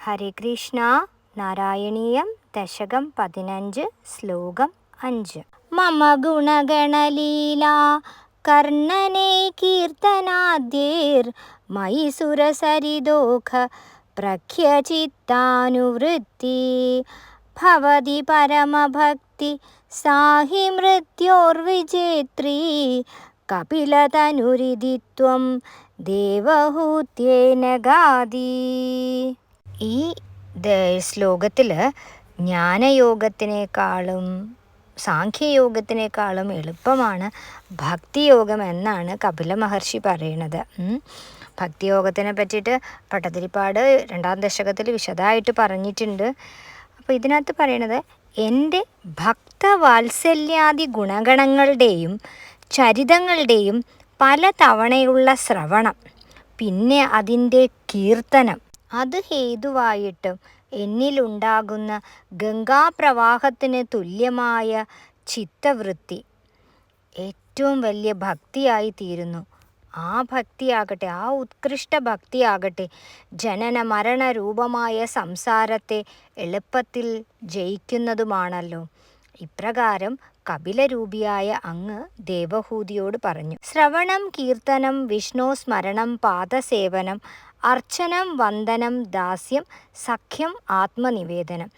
ഹരേ കൃഷ്ണ. നാരായണീയം ദശകം 15 ശ്ലോകം 5. മമ ഗുണഗണലീലാ കർണനേ കീർത്തനാദ്യേർ മയി സുരസരിദോഖ പ്രഖ്യചിത്താനുവൃത്തി ഭവതി പരമഭക്തി സാഹി മൃത്യോർവിജേത്രീ കപിലതനുരിതിത്വം ദേവഹൂത്യേന ഗാദി. ഈ ശ്ലോകത്തിൽ ജ്ഞാനയോഗത്തിനേക്കാളും സാഖ്യയോഗത്തിനേക്കാളും എളുപ്പമാണ് ഭക്തിയോഗം എന്നാണ് കപില മഹർഷി പറയണത്. ഭക്തിയോഗത്തിനെ പറ്റിയിട്ട് പട്ടതിരിപ്പാട് 2-ാം ദശകത്തിൽ വിശദമായിട്ട് പറഞ്ഞിട്ടുണ്ട്. അപ്പോൾ ഇതിനകത്ത് പറയണത് എൻ്റെ ഭക്തവാത്സല്യാദി ഗുണഗണങ്ങളുടെയും ചരിതങ്ങളുടെയും പല തവണയുള്ള ശ്രവണം, പിന്നെ അതിൻ്റെ കീർത്തനം, അത് ഹേതുവായിട്ടും എന്നിലുണ്ടാകുന്ന ഗംഗാപ്രവാഹത്തിന് തുല്യമായ ചിത്തവൃത്തി ഏറ്റവും വലിയ ഭക്തിയായി തീരുന്നു. ആ ഭക്തിയാകട്ടെ, ആ ഉത്കൃഷ്ട ഭക്തിയാകട്ടെ ജനന മരണ രൂപമായ സംസാരത്തെ എളുപ്പത്തിൽ ജയിക്കുന്നതുമാണല്ലോ. ഇപ്രകാരം കപിലരൂപിയായ അങ്ങ് ദേവഹൂതിയോട് പറഞ്ഞു. ശ്രവണം, കീർത്തനം, വിഷ്ണു സ്മരണം, പാദസേവനം, അർച്ചനം, വന്ദനം, ദാസ്യം, സഖ്യം, ആത്മനിവേദനം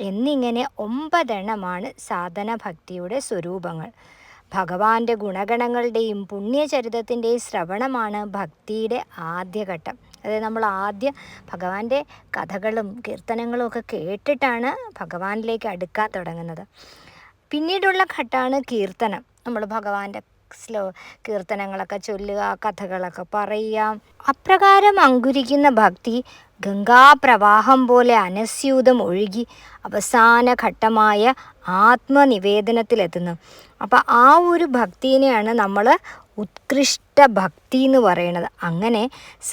എന്നിങ്ങനെ 9 എണ്ണമാണ് സാധന ഭക്തിയുടെ സ്വരൂപങ്ങൾ. ഭഗവാന്റെ ഗുണഗണങ്ങളുടെയും പുണ്യചരിതത്തിൻ്റെയും ശ്രവണമാണ് ഭക്തിയുടെ ആദ്യഘട്ടം. അതായത് നമ്മൾ ആദ്യം ഭഗവാന്റെ കഥകളും കീർത്തനങ്ങളും ഒക്കെ കേട്ടിട്ടാണ് ഭഗവാനിലേക്ക് അടുക്കാൻ തുടങ്ങുന്നത്. പിന്നീടുള്ള ഘട്ടമാണ് കീർത്തനം. നമ്മൾ ഭഗവാന്റെ കീർത്തനങ്ങളൊക്കെ ചൊല്ലുക, കഥകളൊക്കെ പറയുക. അപ്രകാരം അങ്കുരിക്കുന്ന ഭക്തി ഗംഗാപ്രവാഹം പോലെ അനസ്യൂതം ഒഴുകി അവസാന ഘട്ടമായ ആത്മനിവേദനത്തിലെത്തുന്നു. അപ്പം ആ ഒരു ഭക്തിനെയാണ് നമ്മൾ ഉത്കൃഷ്ട ഭക്തി എന്ന് പറയുന്നത്. അങ്ങനെ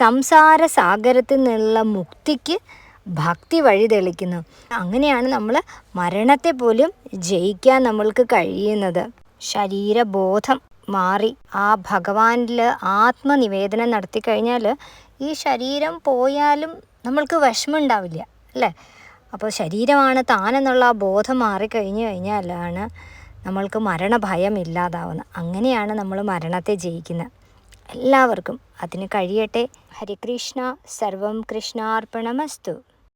സംസാര സാഗരത്തിൽ നിന്നുള്ള മുക്തിക്ക് ഭക്തി വഴി തെളിക്കുന്നു. അങ്ങനെയാണ് നമ്മൾ മരണത്തെ പോലും ജയിക്കാൻ നമ്മൾക്ക് കഴിയുന്നത്. ശരീരബോധം മാറി ആ ഭഗവാനിൽ ആത്മനിവേദനം നടത്തി കഴിഞ്ഞാൽ ഈ ശരീരം പോയാലും നമ്മൾക്ക് വിഷമം ഉണ്ടാവില്ല, അല്ലേ? അപ്പോൾ ശരീരമാണ് താനെന്നുള്ള ആ ബോധം മാറിക്കഴിഞ്ഞു കഴിഞ്ഞാലാണ് നമ്മൾക്ക് മരണഭയം ഇല്ലാതാവുന്നത്. അങ്ങനെയാണ് നമ്മൾ മരണത്തെ ജയിക്കുന്നത്. എല്ലാവർക്കും അതിന് കഴിയട്ടെ. ഹരേ കൃഷ്ണ. സർവം കൃഷ്ണാർപ്പണമസ്തു.